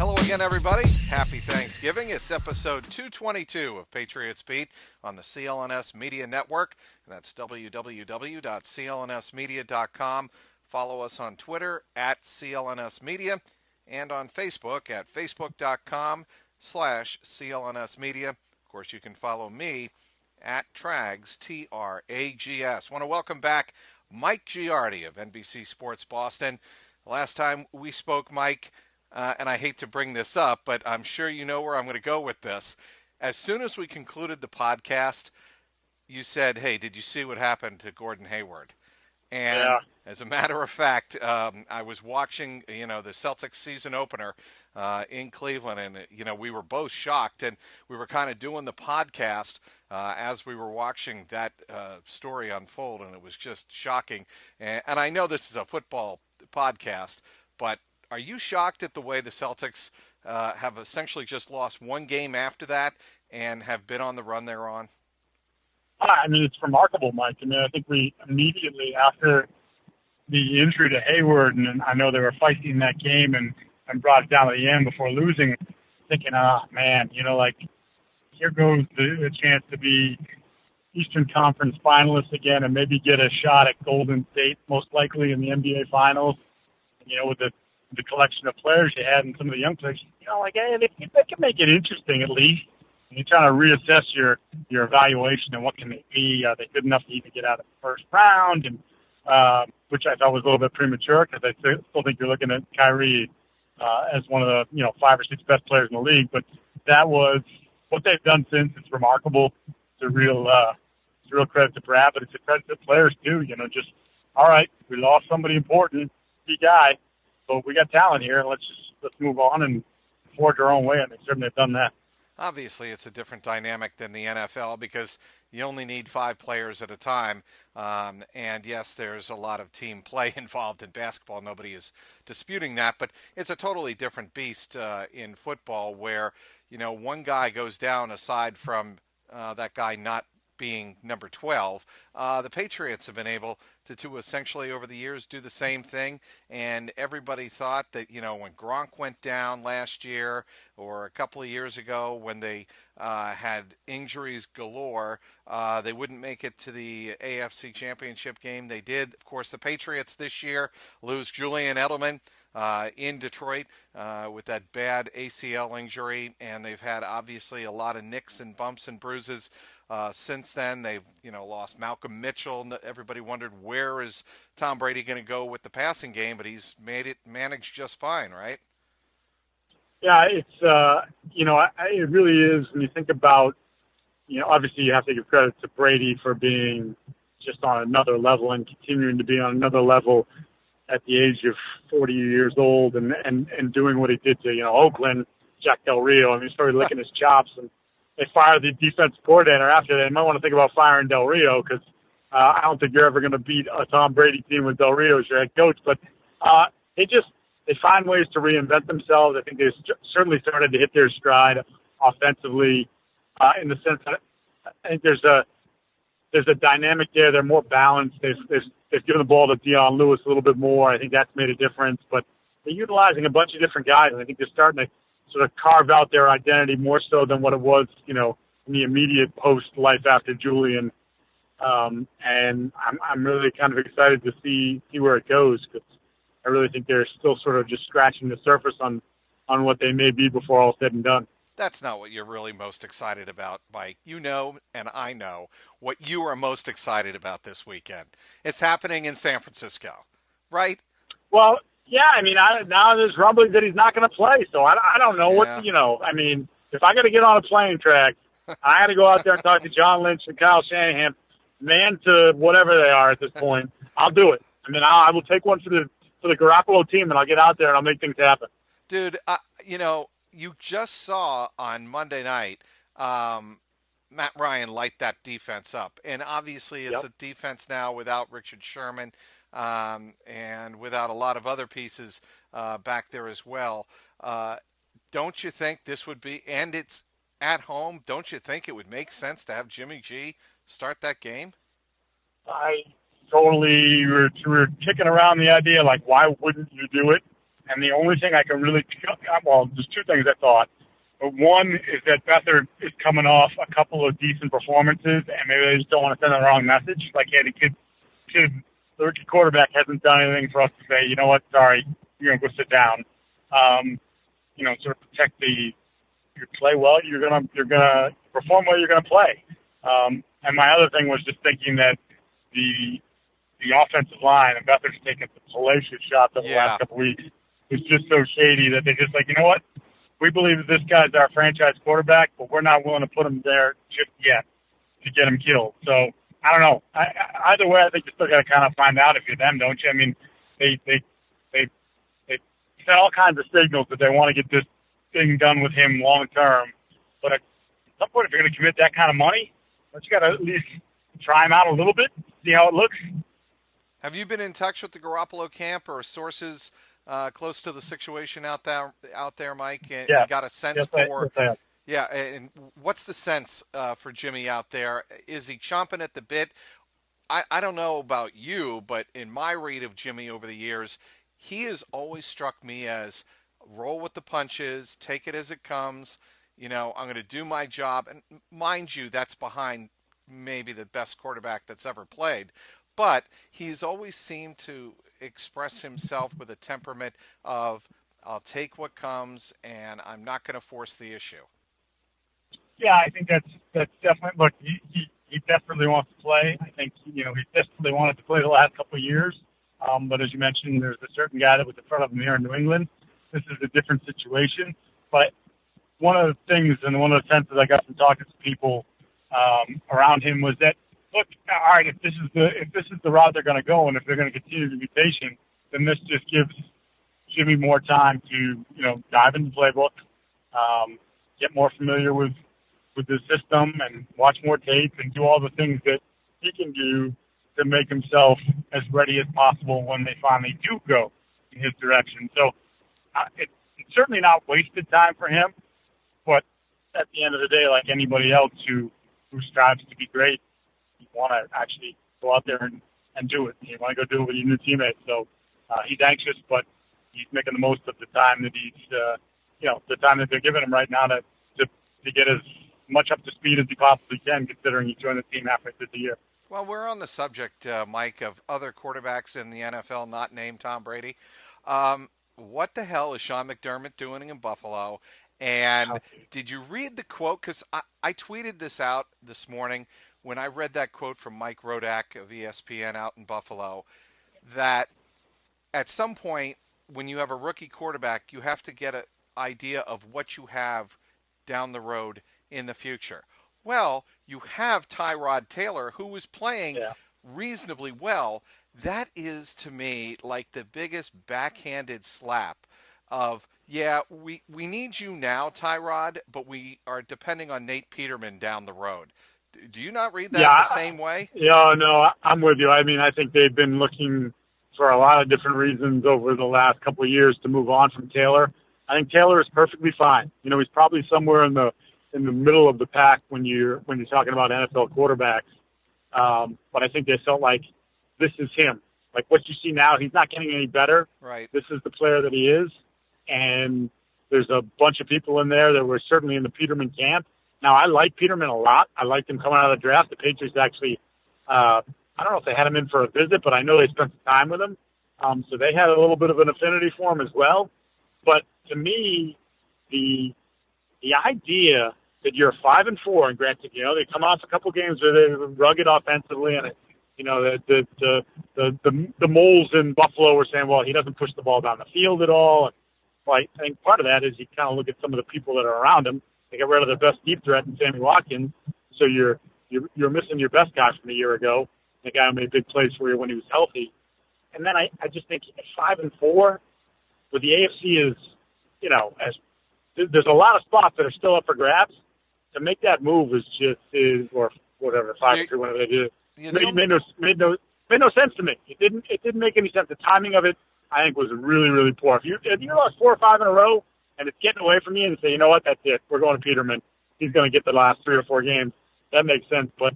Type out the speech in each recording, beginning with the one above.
Hello again, everybody. Happy Thanksgiving. It's episode 222 of Patriots Beat on the CLNS Media Network. And that's www.clnsmedia.com. Follow us on Twitter at CLNS Media and on Facebook at facebook.com/CLNS Media. Of course, you can follow me at Trags, Trags. Want to welcome back Mike Giardi of NBC Sports Boston. Last time we spoke, Mike, and I hate to bring this up, but I'm sure you know where I'm going to go with this. As soon as we concluded the podcast, you said, hey, did you see what happened to Gordon Hayward? And as a matter of fact, I was watching, the Celtics season opener in Cleveland, and, we were both shocked, and we were kind of doing the podcast as we were watching that story unfold, and it was just shocking. And I know this is a football podcast, but are you shocked at the way the Celtics have essentially just lost one game after that and have been on the run they're on? I mean, it's remarkable, Mike. I mean, I think we immediately after the injury to Hayward, and I know they were feisty in that game and brought it down to the end before losing, thinking, man, here goes the chance to be Eastern Conference finalists again and maybe get a shot at Golden State, most likely in the NBA Finals. With the collection of players you had and some of the young players, hey, they can make it interesting at least. And you're trying to reassess your evaluation and what can they be. Are they good enough to even get out of the first round? And which I thought was a little bit premature because I still think you're looking at Kyrie as one of the 5 or 6 best players in the league. But that was what they've done since. It's remarkable. It's a real credit to Brad, but it's a credit to players too. Just all right, we lost somebody important, key guy. But we got talent here, and let's move on and forge our own way, and they certainly have done that. Obviously, it's a different dynamic than the NFL because you only need 5 players at a time. And yes, there's a lot of team play involved in basketball. Nobody is disputing that, but it's a totally different beast in football where, one guy goes down aside from that guy not being number 12. The Patriots have been able to essentially over the years do the same thing, and everybody thought that when Gronk went down last year or a couple of years ago when they had injuries galore, they wouldn't make it to the AFC Championship game. They did. Of course, the Patriots this year lose Julian Edelman in Detroit with that bad ACL injury, and they've had obviously a lot of nicks and bumps and bruises since then. They've lost Malcolm Mitchell. Everybody wondered where is Tom Brady going to go with the passing game, but he's managed just fine, right? Yeah, it's it really is when you think about obviously you have to give credit to Brady for being just on another level and continuing to be on another level at the age of 40 years old and doing what he did to, Oakland, Jack Del Rio. I mean, he started licking his chops, and they fired the defensive coordinator after that. You might want to think about firing Del Rio because I don't think you're ever going to beat a Tom Brady team with Del Rio as your head coach. But they find ways to reinvent themselves. I think they've certainly started to hit their stride offensively in the sense that I think there's a dynamic there. They're more balanced. They've given the ball to Deion Lewis a little bit more. I think that's made a difference. But they're utilizing a bunch of different guys, and I think they're starting to sort of carve out their identity more so than what it was, in the immediate post-life after Julian. And I'm really kind of excited to see where it goes because I really think they're still sort of just scratching the surface on what they may be before all said and done. That's not what you're really most excited about, Mike. And I know what you are most excited about this weekend. It's happening in San Francisco, right? Well, yeah, I mean, now there's rumbling that he's not going to play, so I don't know what, I mean, if I got to get on a plane track, I got to go out there and talk to John Lynch and Kyle Shanahan, man to whatever they are at this point, I'll do it. I mean, I will take one for the Garoppolo team, and I'll get out there and I'll make things happen. Dude, you just saw on Monday night Matt Ryan light that defense up. And obviously it's a defense now without Richard Sherman and without a lot of other pieces back there as well. Don't you think this would be, and it's at home, don't you think it would make sense to have Jimmy G start that game? I totally, we were kicking around the idea, like, why wouldn't you do it? And the only thing I can really, well, there's two things I thought. But one is that Beathard is coming off a couple of decent performances, and maybe they just don't want to send the wrong message. Like, hey, the rookie quarterback hasn't done anything for us to say, you know what, sorry, you're going to go sit down. Sort of protect you play well, you're gonna perform well, you're gonna play. And my other thing was just thinking that the offensive line, and Beathard's taken some hellacious shots over the last couple of weeks, is just so shady that they're just like, you know what? We believe that this guy's our franchise quarterback, but we're not willing to put him there just yet to get him killed. So I don't know. Either way, I think you still got to kind of find out if you're them, don't you? I mean, they send all kinds of signals that they want to get this thing done with him long term. But at some point, if you're going to commit that kind of money, don't you got to at least try him out a little bit, see how it looks? Have you been in touch with the Garoppolo camp or sources close to the situation out there, Mike? And yeah. You got a sense for? Yeah, and what's the sense for Jimmy out there? Is he chomping at the bit? I don't know about you, but in my read of Jimmy over the years, he has always struck me as roll with the punches, take it as it comes. I'm going to do my job. And mind you, that's behind maybe the best quarterback that's ever played. But he's always seemed to express himself with a temperament of, I'll take what comes, and I'm not going to force the issue. Yeah, I think that's definitely. Look, he desperately wants to play. I think he desperately wanted to play the last couple of years. But as you mentioned, there's a certain guy that was in front of him here in New England. This is a different situation. But one of the things and one of the senses I got from talking to people around him was that, look, all right, if this is the route they're going to go, and if they're going to continue to be patient, then this just gives Jimmy more time to dive into the playbook, get more familiar with the system, and watch more tape, and do all the things that he can do to make himself as ready as possible when they finally do go in his direction. So it's certainly not wasted time for him, but at the end of the day, like anybody else who strives to be great, you want to actually go out there and do it. You want to go do it with your new teammates. So he's anxious, but he's making the most of the time that the time that they're giving him right now to get as much up to speed as he possibly can, considering he joined the team halfway through the year. Well, we're on the subject, Mike, of other quarterbacks in the NFL not named Tom Brady. What the hell is Sean McDermott doing in Buffalo? And did you read the quote? Because I tweeted this out this morning when I read that quote from Mike Rodak of ESPN out in Buffalo, that at some point when you have a rookie quarterback, you have to get an idea of what you have down the road in the future. Well, you have Tyrod Taylor, who is playing reasonably well. That is, to me, like the biggest backhanded slap of, we need you now, Tyrod, but we are depending on Nate Peterman down the road. Do you not read that the same way? Yeah, no, I'm with you. I mean, I think they've been looking for a lot of different reasons over the last couple of years to move on from Taylor. I think Taylor is perfectly fine. He's probably somewhere in the middle of the pack when you're talking about NFL quarterbacks. But I think they felt like this is him. Like what you see now, he's not getting any better. Right. This is the player that he is. And there's a bunch of people in there that were certainly in the Peterman camp. Now, I like Peterman a lot. I liked him coming out of the draft. The Patriots actually, I don't know if they had him in for a visit, but I know they spent some time with him. So they had a little bit of an affinity for him as well. But to me, the idea that you're 5-4, and granted, they come off a couple games where they're rugged offensively, and the moles in Buffalo were saying, well, he doesn't push the ball down the field at all. And, well, I think part of that is you kind of look at some of the people that are around him. They got rid of their best deep threat in Sammy Watkins, so you're missing your best guy from a year ago, the guy who made big plays for you when he was healthy. And then I just think at 5-4, with the AFC is, there's a lot of spots that are still up for grabs. To make that move or whatever, 5-2, whatever they do, made no sense to me. It didn't make any sense. The timing of it, I think, was really, really poor. If you lost 4 or 5 in a row and it's getting away from you and say, you know what, that's it. We're going to Peterman. He's going to get the last 3 or 4 games. That makes sense. But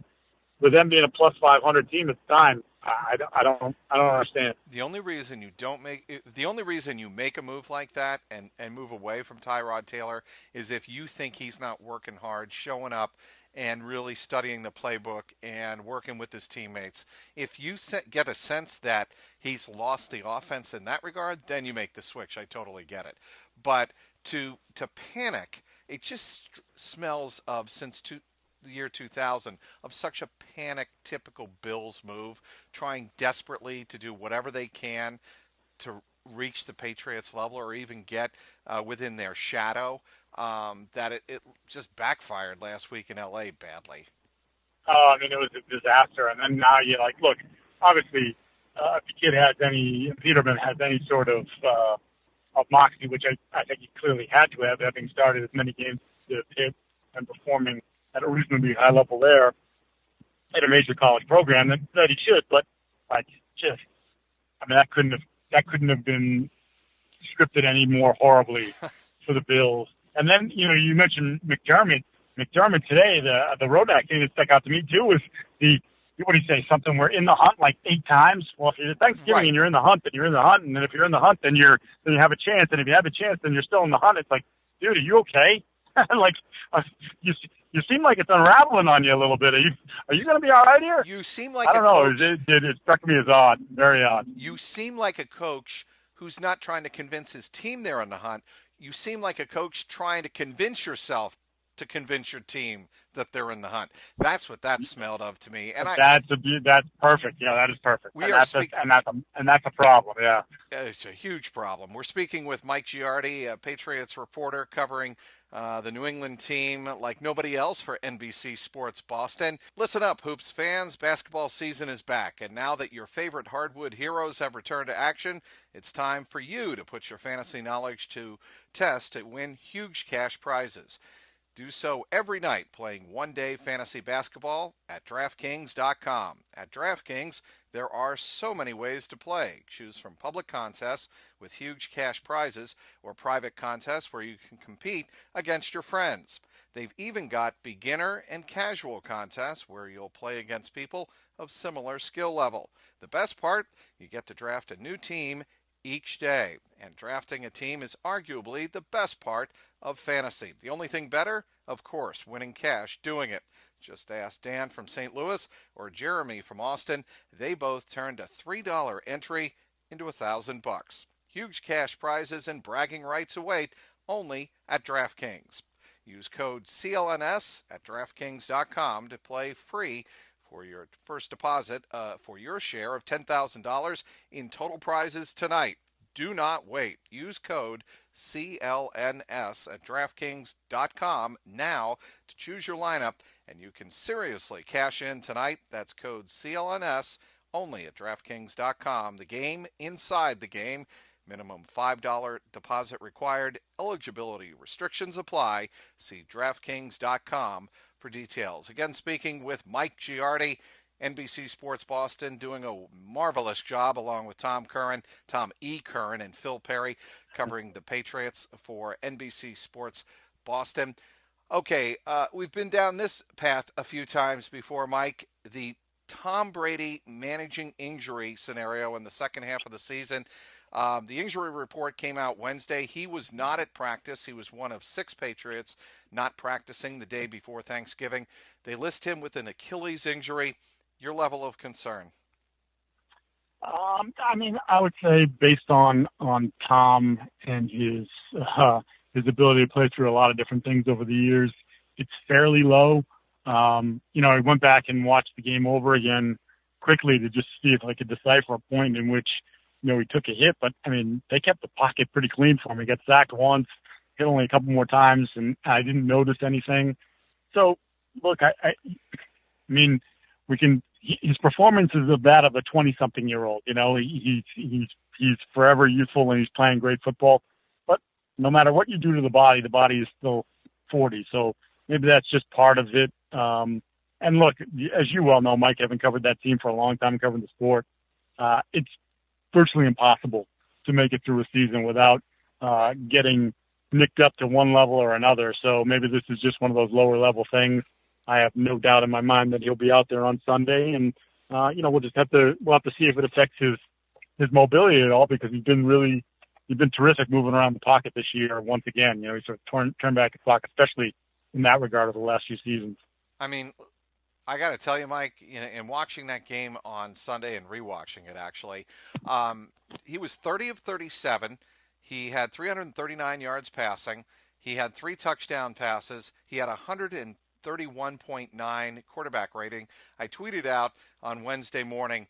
with them being a plus 500 team at the time, I don't understand. The only reason you make a move like that and move away from Tyrod Taylor is if you think he's not working hard, showing up, and really studying the playbook and working with his teammates. If you get a sense that he's lost the offense in that regard, then you make the switch. I totally get it. But to panic, it just smells of the year 2000 of such a panic typical Bills move, trying desperately to do whatever they can to reach the Patriots level or even get within their shadow, that it just backfired last week in LA badly. Oh, I mean, it was a disaster. And then now you're like, look, obviously, if the kid has Peterman has any sort of moxie, which I think he clearly had to have, having started as many games as he did and performing at a reasonably high level there at a major college program, that he should. But that couldn't have been scripted any more horribly for the Bills. And then, you mentioned McDermott. McDermott today, the Rodak thing that stuck out to me too was what do you say? Something we're in the hunt like 8 times. Well, if you're at Thanksgiving right. and you're in the hunt, then you're in the hunt, and then if you're in the hunt, then you have a chance, and if you have a chance, then you're still in the hunt. It's like, dude, are you okay? Like, you seem like it's unraveling on you a little bit. Are you going to be all right here? You seem like I don't know. It struck me as odd, very odd. You seem like a coach who's not trying to convince his team they're on the hunt. You seem like a coach trying to convince yourself to convince your team that they're in the hunt. That's what that smelled of to me. And that's perfect. Yeah, that is perfect. And that's a problem. Yeah, it's a huge problem. We're speaking with Mike Giardi, a Patriots reporter covering the New England team like nobody else for NBC Sports Boston. Listen up, Hoops fans. Basketball season is back, and now that your favorite hardwood heroes have returned to action, it's time for you to put your fantasy knowledge to test to win huge cash prizes. Do so every night playing one-day fantasy basketball at DraftKings.com. At DraftKings, there are so many ways to play. Choose from public contests with huge cash prizes or private contests where you can compete against your friends. They've even got beginner and casual contests where you'll play against people of similar skill level. The best part, you get to draft a new team each day, and drafting a team is arguably the best part of fantasy. The only thing better, of course, winning cash doing it. Just ask Dan from St. Louis or Jeremy from Austin. They both turned a $3 entry into $1,000. Huge cash prizes and bragging rights await only at DraftKings. Use code CLNS at DraftKings.com to play free for your first deposit for your share of $10,000 in total prizes tonight. Do not wait. Use code CLNS at DraftKings.com now to choose your lineup, and you can seriously cash in tonight. That's code CLNS only at DraftKings.com. The game inside the game. Minimum $5 deposit required. Eligibility restrictions apply. See DraftKings.com for details. Again, speaking with Mike Giardi, NBC Sports Boston, doing a marvelous job along with Tom E. Curran, and Phil Perry covering the Patriots for NBC Sports Boston. Okay, we've been down this path a few times before, Mike. The Tom Brady managing injury scenario in the second half of the season. The injury report came out Wednesday. He was not at practice. He was one of 6 Patriots not practicing the day before Thanksgiving. They list him with an Achilles injury. Your level of concern? I would say based on Tom and his ability to play through a lot of different things over the years, it's fairly low. I went back and watched the game over again quickly to just see if I could decipher a point in which, he took a hit, but they kept the pocket pretty clean for him. He got sacked once, hit only a couple more times, and I didn't notice anything. So, look, his performance is that of a 20-something-year-old. He's forever youthful and he's playing great football. But no matter what you do to the body is still 40. So maybe that's just part of it. And look, as you well know, Mike, having covered that team for a long time, covering the sport, it's virtually impossible to make it through a season without getting nicked up to one level or another. So maybe this is just one of those lower level things. I have no doubt in my mind that he'll be out there on Sunday, and we'll have to see if it affects his mobility at all, because he's been terrific moving around the pocket this year once again. He's sort of turned back the clock, especially in that regard of the last few seasons. I mean, I got to tell you, Mike, in watching that game on Sunday and rewatching it, actually, he was 30 of 37. He had 339 yards passing. He had 3 touchdown passes. He had 131.9 quarterback rating. I tweeted out on Wednesday morning,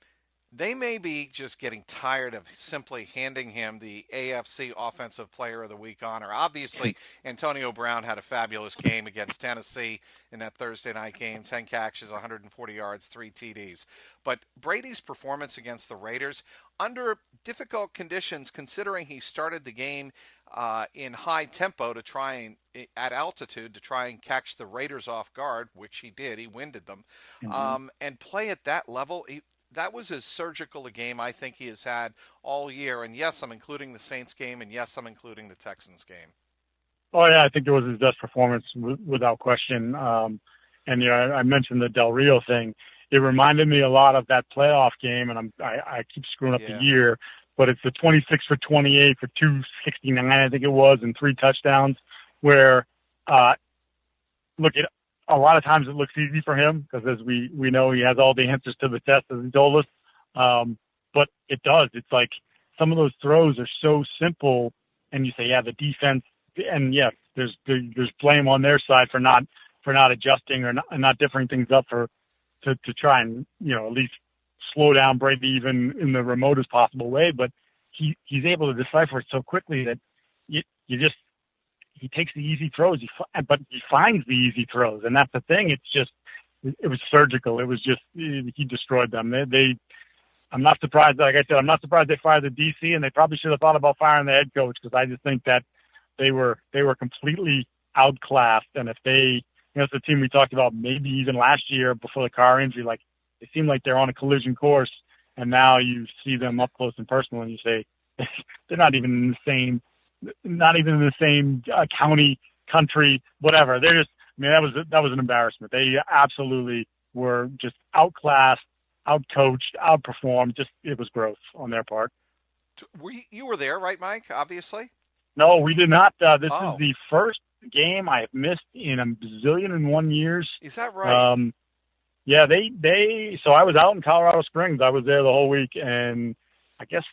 they may be just getting tired of simply handing him the AFC Offensive Player of the Week honor. Obviously, Antonio Brown had a fabulous game against Tennessee in that Thursday night game, 10 catches, 140 yards, 3 TDs. But Brady's performance against the Raiders, under difficult conditions, considering he started the game in high tempo at altitude to try and catch the Raiders off guard, which he did. He winded them. And play at that level, that was as surgical a game I think he has had all year. And yes, I'm including the Saints game, and yes, I'm including the Texans game. Oh yeah, I think it was his best performance without question. I mentioned the Del Rio thing. It reminded me a lot of that playoff game, and I keep screwing up the year, but it's the 26 for 28 for 269, I think it was, and 3 touchdowns. Where, a lot of times it looks easy for him because, as we know, he has all the answers to the test, as he told us. But it does. It's like some of those throws are so simple, and you say, yeah, the defense, and yes, there's blame on their side for not adjusting or not differing things up to try and at least slow down Brady even in the remotest possible way. But he's able to decipher it so quickly that he takes the easy throws, but he finds the easy throws, and that's the thing. It was surgical. It was just he destroyed them. I'm not surprised. Like I said, I'm not surprised they fired the DC, and they probably should have thought about firing the head coach, because I just think that they were completely outclassed. And if it's the team we talked about maybe even last year before the car injury, like it seemed like they're on a collision course, and now you see them up close and personal, and you say they're not even in the same county, country, whatever. They're just, that was an embarrassment. They absolutely were just outclassed, outcoached, outperformed. Just, it was gross on their part. You were there, right, Mike? Obviously. No, we did not. This is the first game I have missed in a bazillion and 1 years. Is that right? Yeah, so I was out in Colorado Springs. I was there the whole week, and I guess,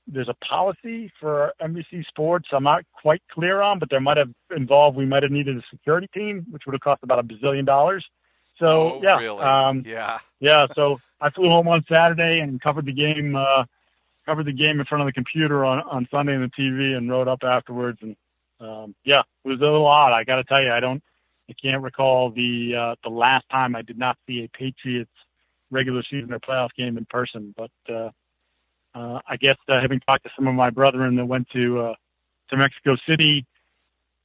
there's a policy for NBC Sports I'm not quite clear on, but we might have needed a security team, which would have cost about $1 bazillion. So, yeah. Really? Yeah, so I flew home on Saturday and covered the game in front of the computer on Sunday on the TV, and wrote up afterwards. And, it was a little odd. I got to tell you, I can't recall the last time I did not see a Patriots regular season or playoff game in person, but, I guess having talked to some of my brethren that went to Mexico City,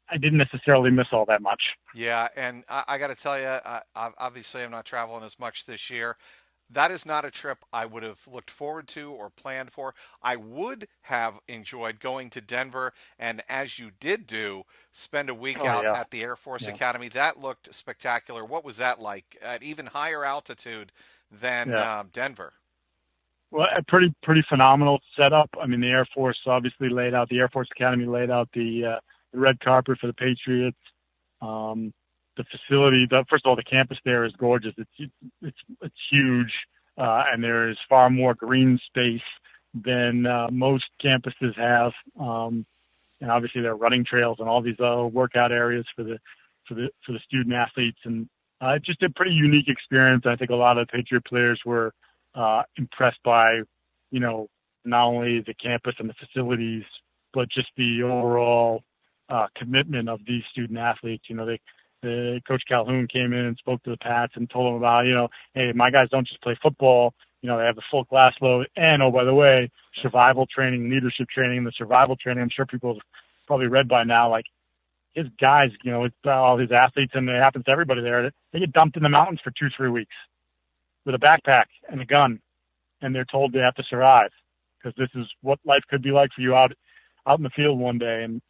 I didn't necessarily miss all that much. Yeah, and I got to tell you, obviously I'm not traveling as much this year. That is not a trip I would have looked forward to or planned for. I would have enjoyed going to Denver, and as you did do, spend a week at the Air Force Academy. That looked spectacular. What was that like at even higher altitude than Denver? Well, a pretty phenomenal setup. I mean, the Air Force obviously laid out, the Air Force Academy laid out the red carpet for the Patriots. The facility, first of all, the campus there is gorgeous. It's huge, and there is far more green space than most campuses have. And obviously, there are running trails and all these other workout areas for the student athletes, and just a pretty unique experience. I think a lot of the Patriot players were impressed by, not only the campus and the facilities, but just the overall commitment of these student athletes. Coach Calhoun came in and spoke to the Pats and told them about, hey, my guys don't just play football. They have the full class load. And, oh, by the way, survival training, leadership training, the survival training, I'm sure people have probably read by now, like his guys, it's all his athletes, and it happens to everybody there. They get dumped in the mountains for 2-3 weeks with a backpack and a gun, and they're told they have to survive because this is what life could be like for you out in the field one day. And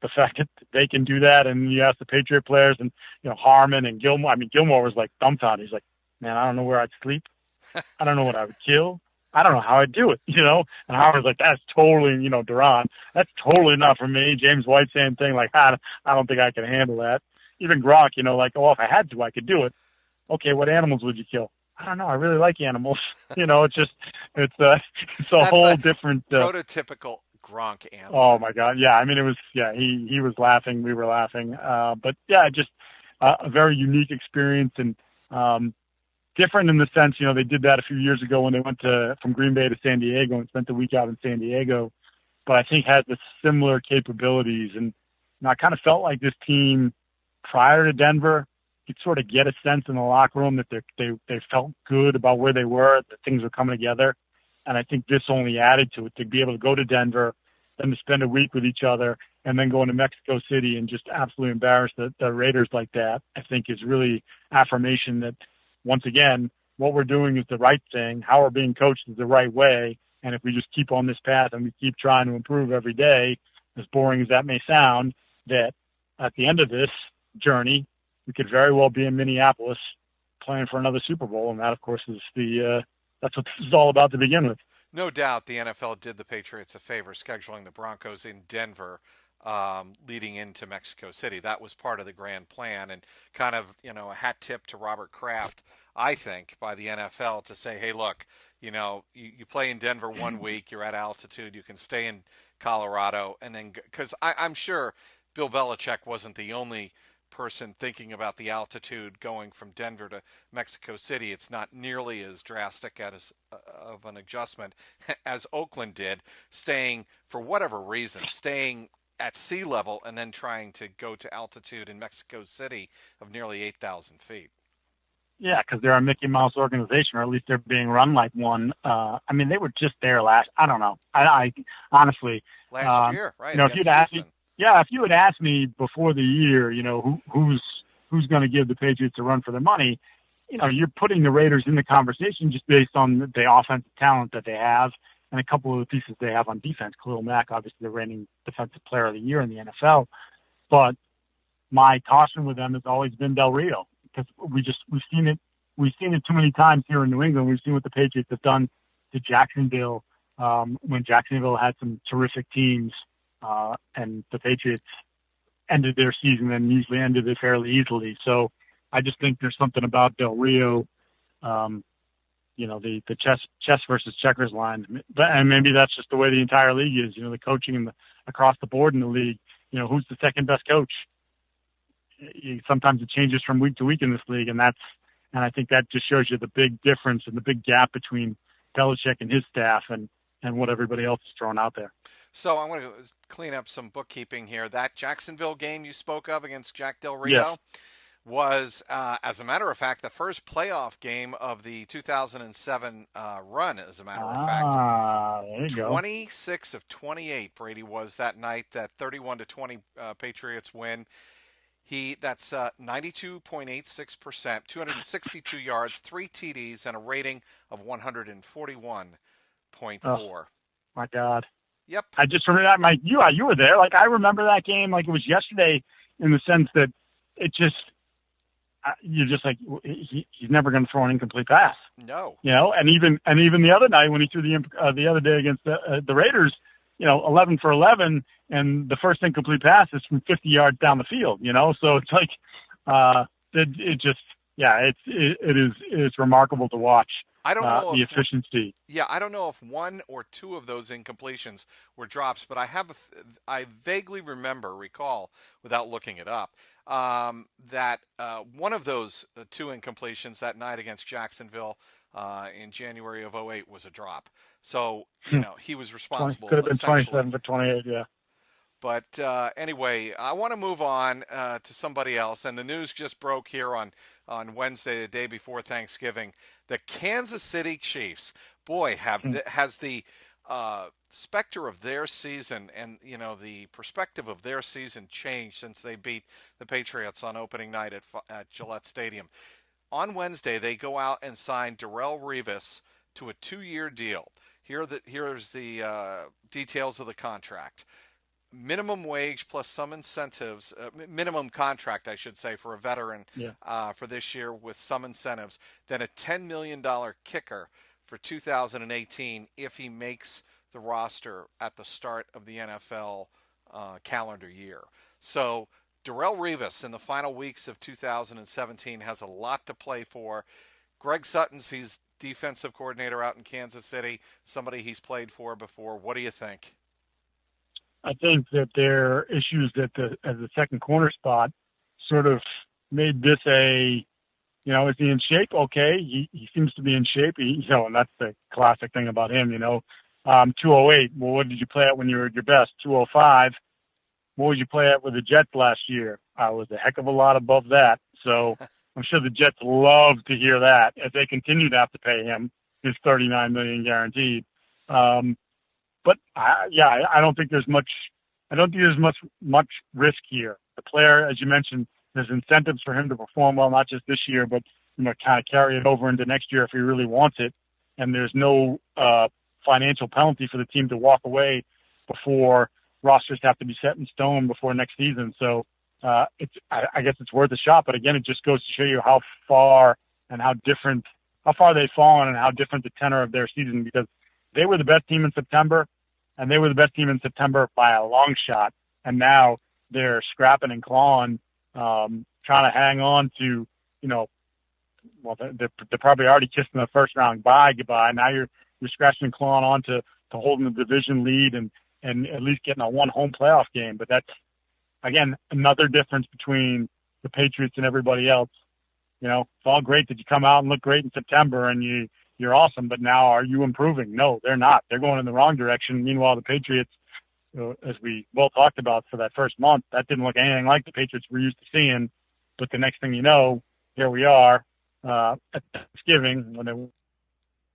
the fact that they can do that, and you ask the Patriot players, and Harmon and Gilmore. I mean, Gilmore was like dumbfounded. He's like, man, I don't know where I'd sleep. I don't know what I would kill. I don't know how I'd do it, And Howard's like, that's totally, Duran, that's totally not for me. James White, same thing. Like, I don't think I can handle that. Even Gronk, like, oh, if I had to, I could do it. Okay, what animals would you kill? I don't know. I really like animals. It's just, it's a, it's a That's whole a different. prototypical Gronk Oh answer. my God, yeah. I mean, it was, yeah. He was laughing, we were laughing. But yeah, just a very unique experience and different in the sense, they did that a few years ago when they went from Green Bay to San Diego and spent the week out in San Diego. But I think had the similar capabilities, and I kind of felt like this team prior to Denver, you'd sort of get a sense in the locker room that they felt good about where they were, that things were coming together. And I think this only added to it, to be able to go to Denver, then to spend a week with each other, and then go into Mexico City and just absolutely embarrass the Raiders like that, I think is really affirmation that, once again, what we're doing is the right thing, how we're being coached is the right way, and if we just keep on this path and we keep trying to improve every day, as boring as that may sound, that at the end of this journey, we could very well be in Minneapolis playing for another Super Bowl, and that, of course, is that's what this is all about to begin with. No doubt the NFL did the Patriots a favor scheduling the Broncos in Denver leading into Mexico City. That was part of the grand plan and kind of, a hat tip to Robert Kraft, I think, by the NFL to say, hey, look, you play in Denver one week, you're at altitude, you can stay in Colorado, and then, because I'm sure Bill Belichick wasn't the only person thinking about the altitude going from Denver to Mexico City. It's not nearly as drastic as of an adjustment as Oakland did, staying for whatever reason, staying at sea level and then trying to go to altitude in Mexico City of nearly 8,000 feet. Yeah, because they're a Mickey Mouse organization, or at least they're being run like one. I mean, they were just there last. I don't know. I honestly, Last year, right, if you'd against asked me, Houston. yeah, if you had asked me before the year, who's going to give the Patriots a run for their money, you're putting the Raiders in the conversation just based on the offensive talent that they have and a couple of the pieces they have on defense. Khalil Mack, obviously the reigning defensive player of the year in the NFL, but my caution with them has always been Del Rio, because we've seen it too many times here in New England. We've seen what the Patriots have done to Jacksonville when Jacksonville had some terrific teams, and the Patriots ended their season and usually ended it fairly easily. So I just think there's something about Del Rio, the chess versus checkers line, and maybe that's just the way the entire league is. The coaching and across the board in the league. Who's the second best coach? Sometimes it changes from week to week in this league, and I think that just shows you the big difference and the big gap between Belichick and his staff and what everybody else is throwing out there. So I'm going to clean up some bookkeeping here. That Jacksonville game you spoke of against Jack Del Yes. Rio was, as a matter of fact, the first playoff game of the 2007 run, as a matter of fact. There you go. 26 of 28, Brady was that night, that 31-20 Patriots win. That's 92.86%, 262 yards, 3 TDs, and a rating of 141.4. Oh, my God. Yep. I just remember that, Mike. You were there. Like, I remember that game like it was yesterday, in the sense that it just, you're just like, he's never going to throw an incomplete pass. No. And even the other night when he threw the other day against the Raiders, 11 for 11, and the first incomplete pass is from 50 yards down the field. So it's like, it's remarkable to watch. I don't know the efficiency. Yeah, I don't know if one or two of those incompletions were drops, but I vaguely recall, without looking it up, that one of those two incompletions that night against Jacksonville in January of 2008 was a drop. So, he was responsible. Could have been 27 for 28, yeah. But anyway, I want to move on to somebody else. And the news just broke here on Wednesday, the day before Thanksgiving. The Kansas City Chiefs, boy, has the specter of their season and, the perspective of their season changed since they beat the Patriots on opening night at Gillette Stadium. On Wednesday, they go out and sign Darrelle Revis to a 2-year deal. Here's the details of the contract. minimum wage plus some incentives, minimum contract, I should say, for a veteran Yeah. for this year with some incentives, then a $10 million kicker for 2018 if he makes the roster at the start of the NFL calendar year. So Darrelle Revis in the final weeks of 2017 has a lot to play for. Greg Sutton's he's defensive coordinator out in Kansas City, somebody he's played for before. What do you think? I think that their issues as the second corner spot sort of made this is he in shape? Okay. He seems to be in shape. And that's the classic thing about him, 208. Well, what did you play at when you were at your best? 205. What would you play at with the Jets last year? I was a heck of a lot above that. So I'm sure the Jets love to hear that as they continue to have to pay him his $39 million guaranteed. But I don't think there's much. I don't think there's much risk here. The player, as you mentioned, there's incentives for him to perform well, not just this year, but kind of carry it over into next year if he really wants it. And there's no financial penalty for the team to walk away before rosters have to be set in stone before next season. So I guess it's worth a shot. But again, it just goes to show you how far they've fallen and how different the tenor of their season, because they were the best team in September, and they were the best team in September by a long shot. And now they're scrapping and clawing, trying to hang on to, they're probably already kissing the first round goodbye. Now you're scratching and clawing on to holding the division lead and at least getting a one home playoff game. But that's, again, another difference between the Patriots and everybody else. It's all great that you come out and look great in September and you're awesome, but now are you improving? No, they're not. They're going in the wrong direction. Meanwhile, the Patriots, as we well talked about for that first month, that didn't look anything like the Patriots we're used to seeing. But the next thing you know, here we are at Thanksgiving when they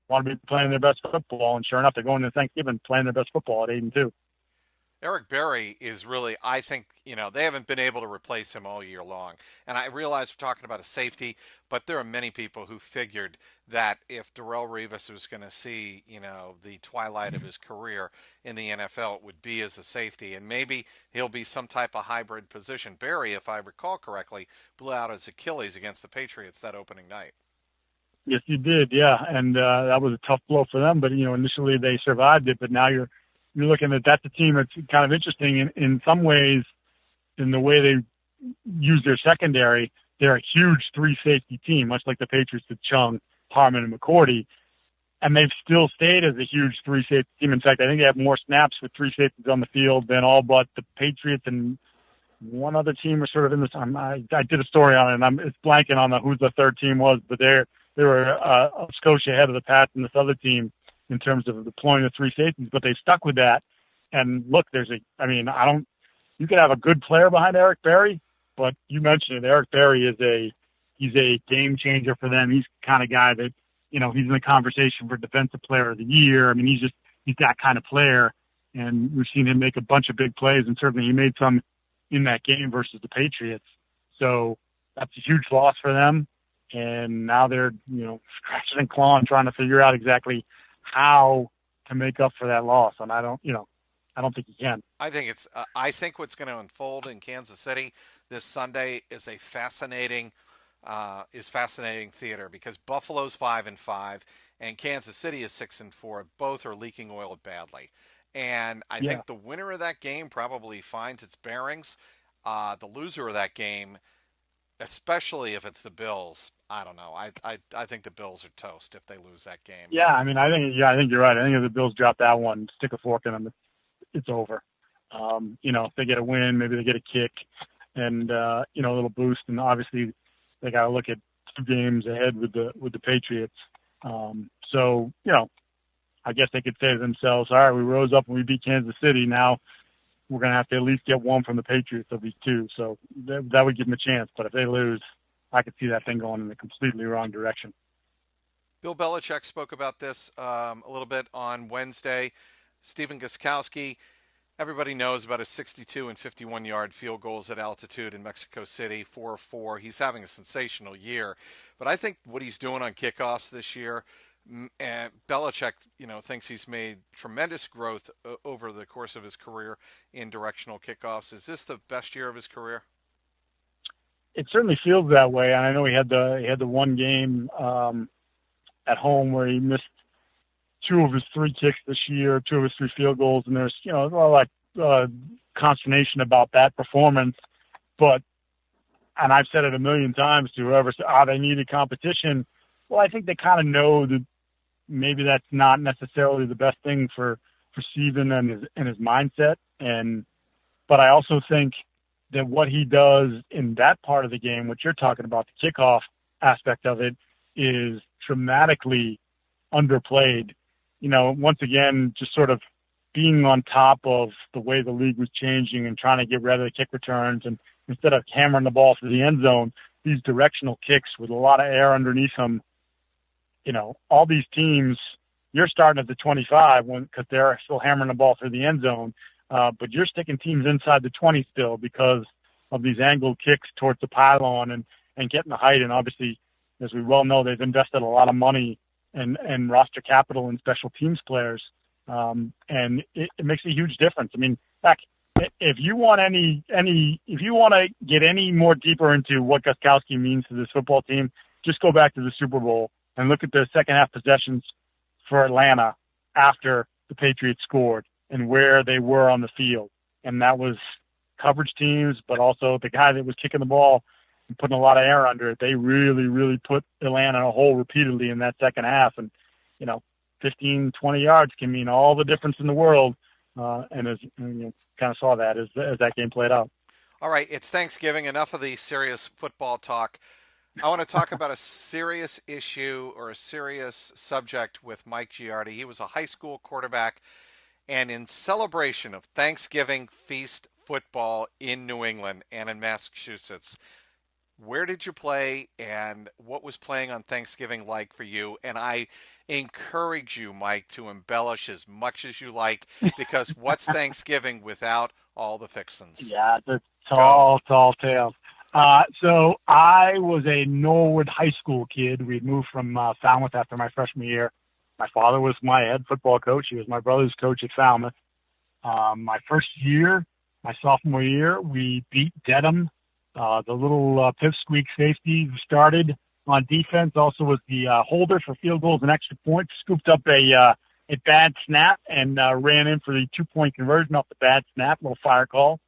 want to be playing their best football, and sure enough, they're going to Thanksgiving playing their best football at 8-2. Eric Berry is really, I think, they haven't been able to replace him all year long. And I realize we're talking about a safety, but there are many people who figured that if Darrelle Revis was going to see, the twilight of his career in the NFL, it would be as a safety. And maybe he'll be some type of hybrid position. Berry, if I recall correctly, blew out his Achilles against the Patriots that opening night. Yes, he did, yeah. And that was a tough blow for them. But, initially they survived it. But now you're looking at that's a team that's kind of interesting in some ways in the way they use their secondary. They're a huge three safety team, much like the Patriots with Chung, Harmon, and McCourty. And they've still stayed as a huge three safety team. In fact, I think they have more snaps with three safeties on the field than all but the Patriots and one other team are sort of in this. I did a story on it, and it's blanking on who the third team was, but they were a Scotia ahead of the Pats and this other team in terms of deploying the three safeties, but they stuck with that. And look, you could have a good player behind Eric Berry, but you mentioned it. Eric Berry he's a game changer for them. He's the kind of guy that, he's in the conversation for defensive player of the year. I mean, he's that kind of player, and we've seen him make a bunch of big plays, and certainly he made some in that game versus the Patriots. So that's a huge loss for them. And now they're, scratching and clawing, trying to figure out exactly how to make up for that loss. And I don't think he can. I think what's going to unfold in Kansas City this Sunday is fascinating theater, because Buffalo's 5-5 and Kansas City is 6-4. Both are leaking oil badly. And I think the winner of that game probably finds its bearings. The loser of that game, especially if it's the Bills, I don't know. I think the Bills are toast if they lose that game. Yeah, I think you're right. I think if the Bills drop that one, stick a fork in them, it's over. If they get a win, maybe they get a kick and a little boost. And obviously, they got to look at 2 games ahead with the Patriots. So I guess they could say to themselves, all right, we rose up and we beat Kansas City. Now we're going to have to at least get one from the Patriots of these 2. So that would give them a chance. But if they lose, I could see that thing going in the completely wrong direction. Bill Belichick spoke about this a little bit on Wednesday. Stephen Gostkowski, everybody knows about his 62 and 51-yard field goals at altitude in Mexico City, 4-4. He's having a sensational year. But I think what he's doing on kickoffs this year, And Belichick, thinks he's made tremendous growth over the course of his career in directional kickoffs. Is this the best year of his career? It certainly feels that way. And I know he had the one game at home where he missed two of his three kicks this year, two of his three field goals, and there's a lot of consternation about that performance. But and I've said it a million times to whoever said, they needed competition. Well, I think they kind of know that maybe that's not necessarily the best thing for Stephen and his mindset. But I also think that what he does in that part of the game, what you're talking about, the kickoff aspect of it, is dramatically underplayed. Once again, just sort of being on top of the way the league was changing and trying to get rid of the kick returns, and instead of hammering the ball through the end zone, these directional kicks with a lot of air underneath them. All these teams, you're starting at the 25 because they're still hammering the ball through the end zone, but you're sticking teams inside the 20 still because of these angled kicks towards the pylon and getting the height. And obviously, as we well know, they've invested a lot of money and roster capital in special teams players. And it makes a huge difference. I mean, heck, if you want to get any more deeper into what Gostkowski means to this football team, just go back to the Super Bowl and look at the second half possessions for Atlanta after the Patriots scored and where they were on the field. And that was coverage teams, but also the guy that was kicking the ball and putting a lot of air under it. They really, really put Atlanta in a hole repeatedly in that second half. And, 15, 20 yards can mean all the difference in the world. And you kind of saw that as that game played out. All right, it's Thanksgiving. Enough of the serious football talk. I want to talk about a serious issue or a serious subject with Mike Giardi. He was a high school quarterback, and in celebration of Thanksgiving feast football in New England and in Massachusetts, where did you play and what was playing on Thanksgiving like for you? And I encourage you, Mike, to embellish as much as you like, because what's Thanksgiving without all the fixins? Yeah, it's a tall tale. So I was a Norwood High School kid. We had moved from Falmouth after my freshman year. My father was my head football coach. He was my brother's coach at Falmouth. My first year, my sophomore year, we beat Dedham. The little pipsqueak safety who started on defense also was the holder for field goals and extra points, scooped up a bad snap and ran in for the 2-point conversion off the bad snap, little fire call.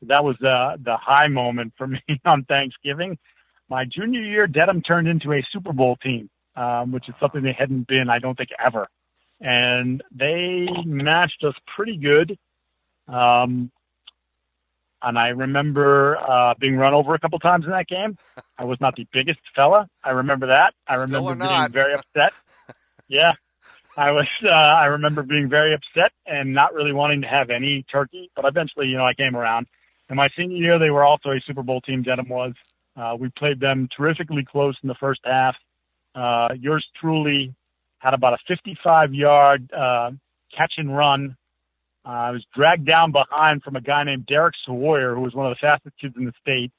That was the high moment for me on Thanksgiving. My junior year, Dedham turned into a Super Bowl team, which is something they hadn't been, I don't think, ever. And they matched us pretty good. And I remember being run over a couple times in that game. I was not the biggest fella. I remember that. I remember being very upset. Yeah. I remember being very upset and not really wanting to have any turkey, but eventually, I came around. And my senior year, they were also a Super Bowl team, Dedham was. We played them terrifically close in the first half. Yours truly had about a 55-yard catch and run. I was dragged down behind from a guy named Derek Sawyer, who was one of the fastest kids in the state.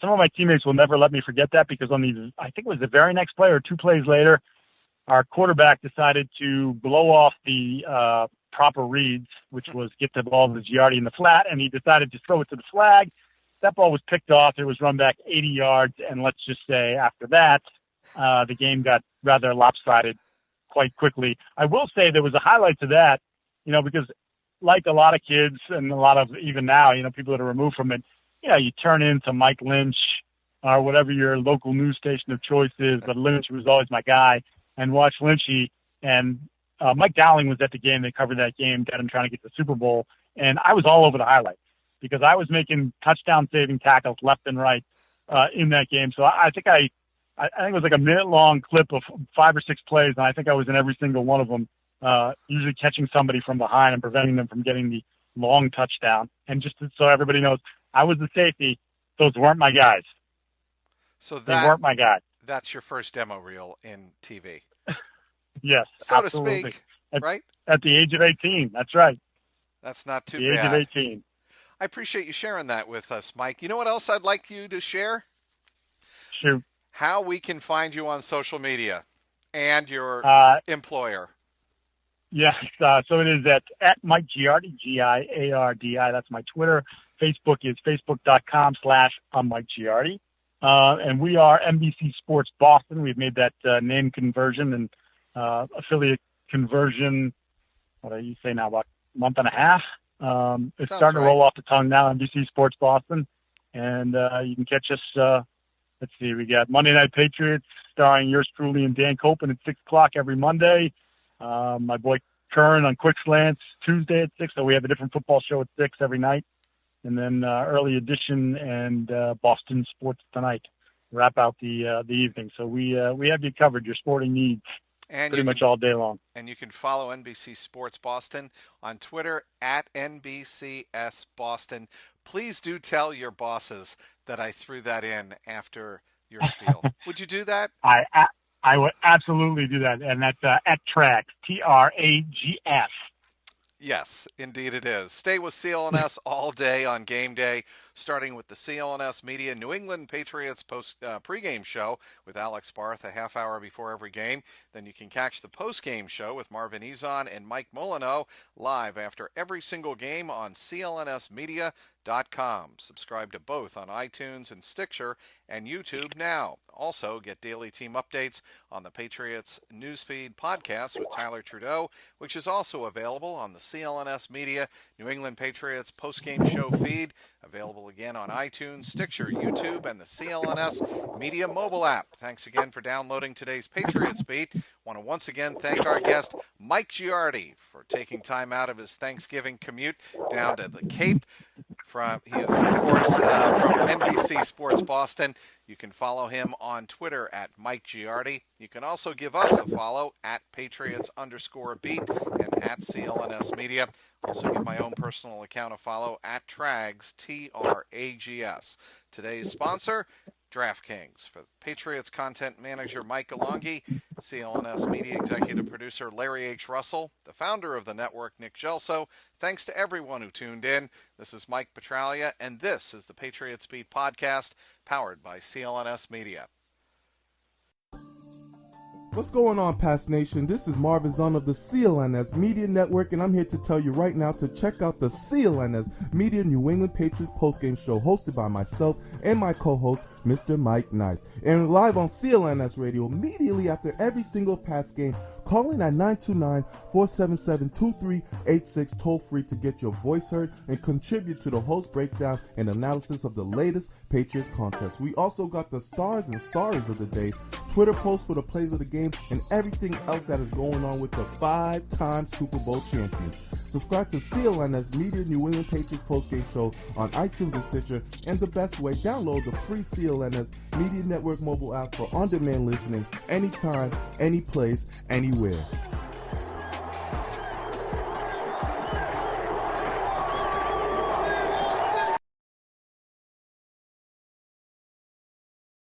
Some of my teammates will never let me forget that because I think it was the very next play or 2 plays later, our quarterback decided to blow off the proper reads, which was get the ball to Giardi in the flat, and he decided to throw it to the flag. That ball was picked off. It was run back 80 yards, and let's just say after that, the game got rather lopsided quite quickly. I will say there was a highlight to that, because like a lot of kids and a lot of even now, people that are removed from it, you turn into Mike Lynch or whatever your local news station of choice is, but Lynch was always my guy, and watch Lynchy. And Mike Dowling was at the game. They covered that game, got him trying to get the Super Bowl, and I was all over the highlights because I was making touchdown-saving tackles left and right in that game. So I think it was like a minute-long clip of 5 or 6 plays, and I think I was in every single one of them. Usually catching somebody from behind and preventing them from getting the long touchdown. And just so everybody knows, I was the safety. Those weren't my guys. So they weren't my guys. That's your first demo reel in TV. Yes, so absolutely. To speak, right? At the age of 18. That's right. That's not too bad. The age of 18. I appreciate you sharing that with us, Mike. You know what else I'd like you to share? Shoot. How we can find you on social media. And your Uh, employer. yes, so it is at Mike Giardi, Giardi. That's my Twitter. Facebook is facebook.com/Mike Giardi. And we are NBC Sports Boston. We've made that name conversion and affiliate conversion, what do you say now, about a month and a half? It's Sounds starting to right. roll off the tongue now, NBC Sports Boston. And you can catch us, let's see, we got Monday Night Patriots starring yours truly and Dan Copen at 6 o'clock every Monday. My boy Kern on Quick Slants Tuesday at 6. So we have a different football show at 6 every night. And then Early Edition and Boston Sports Tonight wrap out the evening. So we have you covered, your sporting needs, And pretty much all day long. And you can follow NBC Sports Boston on Twitter at NBCS Boston. Please do tell your bosses that I threw that in after your spiel. Would you do that? I would absolutely do that. And that's at Trags, Trags. Yes, indeed it is. Stay with CLNS all day on game day, starting with the CLNS Media New England Patriots pregame show with Alex Barth a half hour before every game. Then you can catch the postgame show with Marvin Ezon and Mike Molyneux live after every single game on clnsmedia.com. Subscribe to both on iTunes and Stitcher and YouTube now. Also, get daily team updates on the Patriots Newsfeed podcast with Tyler Trudeau, which is also available on the CLNS Media New England Patriots postgame show feed, available again on iTunes, Stitcher, YouTube, and the CLNS Media mobile app. Thanks again for downloading today's Patriots Beat. Want to once again thank our guest, Mike Giardi, for taking time out of his Thanksgiving commute down to the Cape. He is, of course, from NBC Sports Boston. You can follow him on Twitter at Mike Giardi. You can also give us a follow at Patriots_beat and at CLNS Media. Also give my own personal account a follow at Trags, Trags. Today's sponsor, DraftKings. For Patriots content manager Mike Alongi, CLNS media executive producer Larry H. Russell, the founder of the network Nick Gelso, thanks to everyone who tuned in. This is Mike Petralia, and this is the Patriots Beat podcast, powered by CLNS Media. What's going on, Past Nation? This is Marvin Zahn of the CLNS Media Network, and I'm here to tell you right now to check out the CLNS Media New England Patriots postgame show hosted by myself and my co-host, Mr. Mike Nice. And live on CLNS Radio immediately after every single Pats game. Call in at 929-477-2386 toll-free to get your voice heard and contribute to the host breakdown and analysis of the latest Patriots contest. We also got the stars and sorries of the day, Twitter posts for the plays of the game, and everything else that is going on with the 5-time Super Bowl champions. Subscribe to CLNS Media New England Patriots postgame show on iTunes and Stitcher, and the best way, download the free CLNS Media Network mobile app for on-demand listening anytime, any place, anywhere.